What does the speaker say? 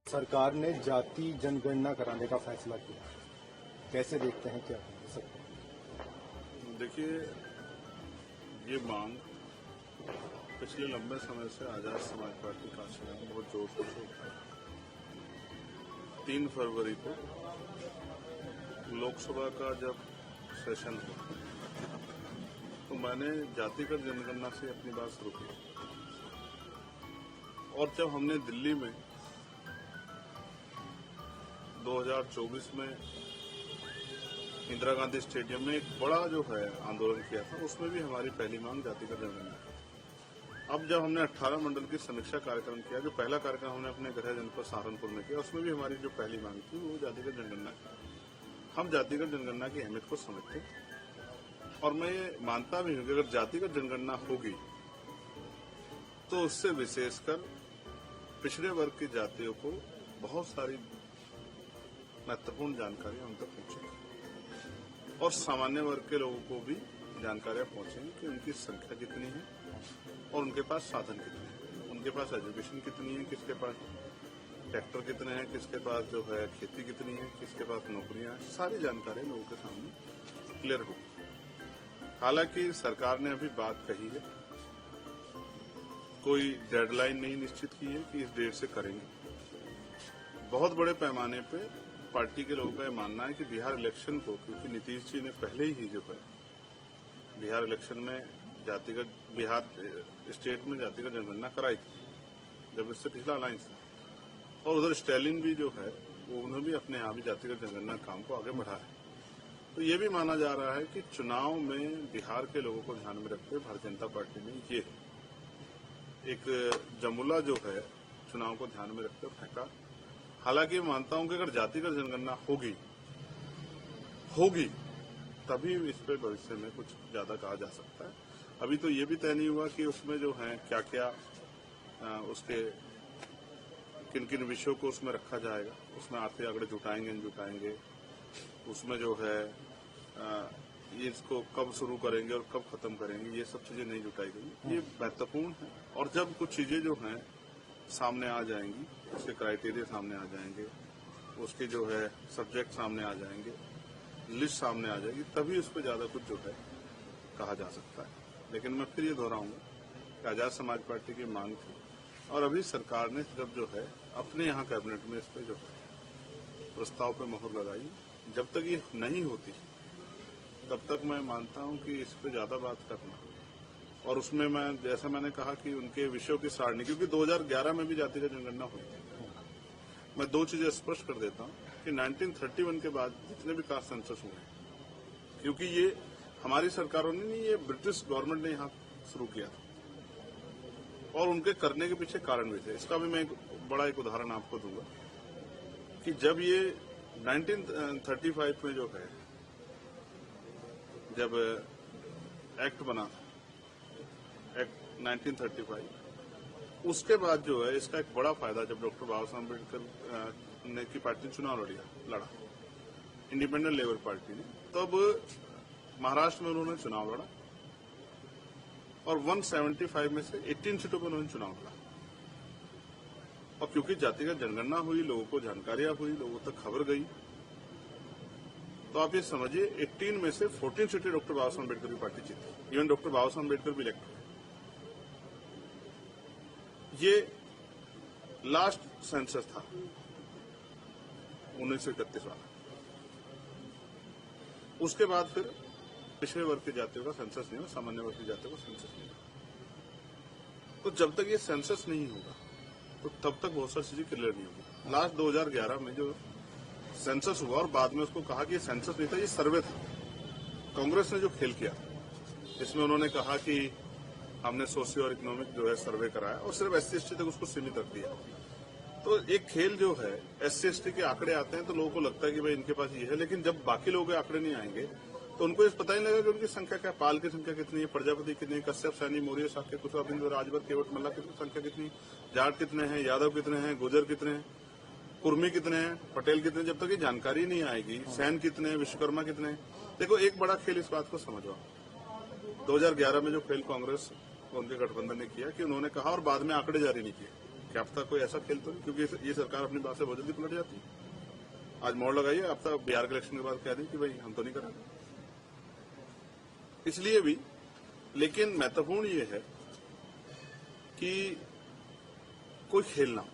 सरकार ने जाति जनगणना कराने का फैसला किया, कैसे देखते हैं, क्या कह सकते हैं? देखिए, ये मांग पिछले लंबे समय से आजाद समाज पार्टी काशी में बहुत जोर शोर से उठा है। 3 फरवरी को लोकसभा का जब सेशन हुआ तो मैंने जातिगत जनगणना से अपनी बात शुरू की और जब हमने दिल्ली में 2024 में इंदिरा गांधी स्टेडियम में एक बड़ा जो है आंदोलन किया था, उसमें भी हमारी पहली मांग जातिगत जनगणना है। अब जब हमने 18 मंडल की समीक्षा कार्यक्रम किया, जो पहला कार्यक्रम हमने अपने गृह जनपद सहारनपुर में किया, उसमें भी हमारी जो पहली मांग थी वो जातिगत जनगणना है। हम जातिगत जनगणना की अहमियत को समझते और मैं ये मानता भी हूं कि अगर जातिगत जनगणना होगी तो उससे विशेषकर पिछड़े वर्ग की जातियों को बहुत सारी महत्वपूर्ण जानकारी उन तक पहुंचेगी और सामान्य वर्ग के लोगों को भी जानकारियां पहुंचेंगी कि उनकी संख्या कितनी है और उनके पास साधन कितने हैं, उनके पास एजुकेशन कितनी है, किसके पास ट्रैक्टर कितने हैं, किसके पास जो है खेती कितनी है, किसके पास नौकरियां हैं, सारी जानकारी लोगों के सामने क्लियर हो। हालांकि सरकार ने अभी बात कही है, कोई डेडलाइन नहीं निश्चित की है कि इस डेट से करेंगे। बहुत बड़े पैमाने पे पार्टी के लोगों का यह मानना है कि बिहार इलेक्शन को, क्योंकि नीतीश जी ने पहले ही जो है बिहार इलेक्शन में जातिगत बिहार स्टेट में जातिगत जनगणना कराई थी जब इससे पिछला अलायंस था, और उधर स्टैलिन भी जो है वो उन्होंने भी अपने यहाँ भी जातिगत जनगणना काम को आगे बढ़ा है। तो ये भी माना जा रहा है कि चुनाव में बिहार के लोगों को ध्यान में रखते भारतीय जनता पार्टी ने ये एक जमुला जो है चुनाव को ध्यान में रखते फेंका। हालांकि मानता हूं कि अगर जातिगत जनगणना होगी तभी इस पे भविष्य में कुछ ज्यादा कहा जा सकता है। अभी तो ये भी तय नहीं हुआ कि उसमें जो है क्या क्या उसके किन किन विषयों को उसमें रखा जाएगा, उसमें आर्थिक आंकड़े जुटाएंगे, उसमें जो है ये इसको कब शुरू करेंगे और कब खत्म करेंगे, ये सब चीजें नहीं जुटाई गई। ये महत्वपूर्ण है और जब कुछ चीजें जो हैं सामने आ जाएंगी, उसके क्राइटेरिया सामने आ जाएंगे, उसके जो है सब्जेक्ट सामने आ जाएंगे, लिस्ट सामने आ जाएगी, तभी उस पर ज्यादा कुछ जो है कहा जा सकता है। लेकिन मैं फिर ये दोहराऊंगा कि आजाद समाज पार्टी की मांग थी और अभी सरकार ने जब जो है अपने यहाँ कैबिनेट में इस पर जो है प्रस्ताव पे मोहर लगाई। जब तक ये नहीं होती तब तक मैं मानता हूं कि इस पे ज्यादा बात करना और उसमें मैं जैसा मैंने कहा कि उनके विषयों की सारणी, क्योंकि 2011 में भी जातिगत जनगणना हुई थी। मैं 2 चीजें स्पष्ट कर देता हूं कि 1931 के बाद जितने भी कास्ट सेंसस हुए, क्योंकि ये हमारी सरकारों ने नहीं, ये ब्रिटिश गवर्नमेंट ने यहाँ शुरू किया था और उनके करने के पीछे कारण भी थे। इसका भी मैं एक उदाहरण आपको दूंगा कि जब ये 1935 में जो है जब एक्ट बना था, एक्ट 1935, उसके बाद जो है इसका एक बड़ा फायदा जब डॉक्टर बाबा साहब अम्बेडकर ने की पार्टी ने चुनाव लड़ा इंडिपेंडेंट लेबर पार्टी ने, तब महाराष्ट्र में उन्होंने चुनाव लड़ा और 175 में से 18 सीटों पर उन्होंने चुनाव लड़ा। और क्योंकि जातिगत जनगणना हुई, लोगों को जानकारियां हुई, लोगों तक खबर गई, तो आप ये समझिए 18 में से 14 सीटें डॉक्टर बाबा साहब अम्बेडकर की पार्टी जीती। इवन डॉक्टर बाबा साहब अम्बेडकर भी इलेक्ट हुए। ये लास्ट सेंसस था 1931 वाला। उसके बाद फिर पिछड़े वर्ग की जातियों का सेंसस नहीं हुआ, सामान्य वर्ग की जातियों का सेंसस नहीं हुआ। तो जब तक ये सेंसस नहीं होगा तो तब तक बहुत सारी चीजें क्लियर नहीं होगी। लास्ट 2011 में जो सेंसस हुआ और बाद में उसको कहा कि ये सेंसस नहीं था, ये सर्वे था। कांग्रेस ने जो खेल किया इसमें उन्होंने कहा कि हमने सोशियो और इकोनॉमिक जो है सर्वे कराया और सिर्फ SC/ST तक उसको सीमित रख दिया। तो एक खेल जो है SC/ST के आंकड़े आते हैं तो लोगों को लगता है कि भाई इनके पास ये है, लेकिन जब बाकी लोगों के आंकड़े नहीं आएंगे तो उनको इस पता ही नहीं लगेगा कि उनकी संख्या क्या, पाल की संख्या कितनी है, प्रजापति कितनी है, कश्यप, सैनी, मौर्य, शाक्य, कुशवाहा, राजभर, केवट, मल्ला की संख्या कितनी, जाट कितने हैं, यादव कितने हैं, गुजर कितने हैं, कुर्मी कितने हैं, पटेल कितने। जब तक ये जानकारी नहीं आएगी, सैन कितने हैं, विश्वकर्मा कितने हैं। देखो एक बड़ा खेल इस बात को समझो, 2011 में जो खेल कांग्रेस और उनके गठबंधन ने किया कि उन्होंने कहा और बाद में आंकड़े जारी नहीं किए क्या पता कोई ऐसा खेल तो नहीं, क्योंकि ये सरकार अपनी बात से बहुत जल्दी पलट जाती है। आज मोड़ लगाइए, अब तक बिहार के इलेक्शन के बाद कह दें कि भाई हम तो नहीं करेंगे, इसलिए भी। लेकिन महत्वपूर्ण ये है कि कोई खेल ना हो,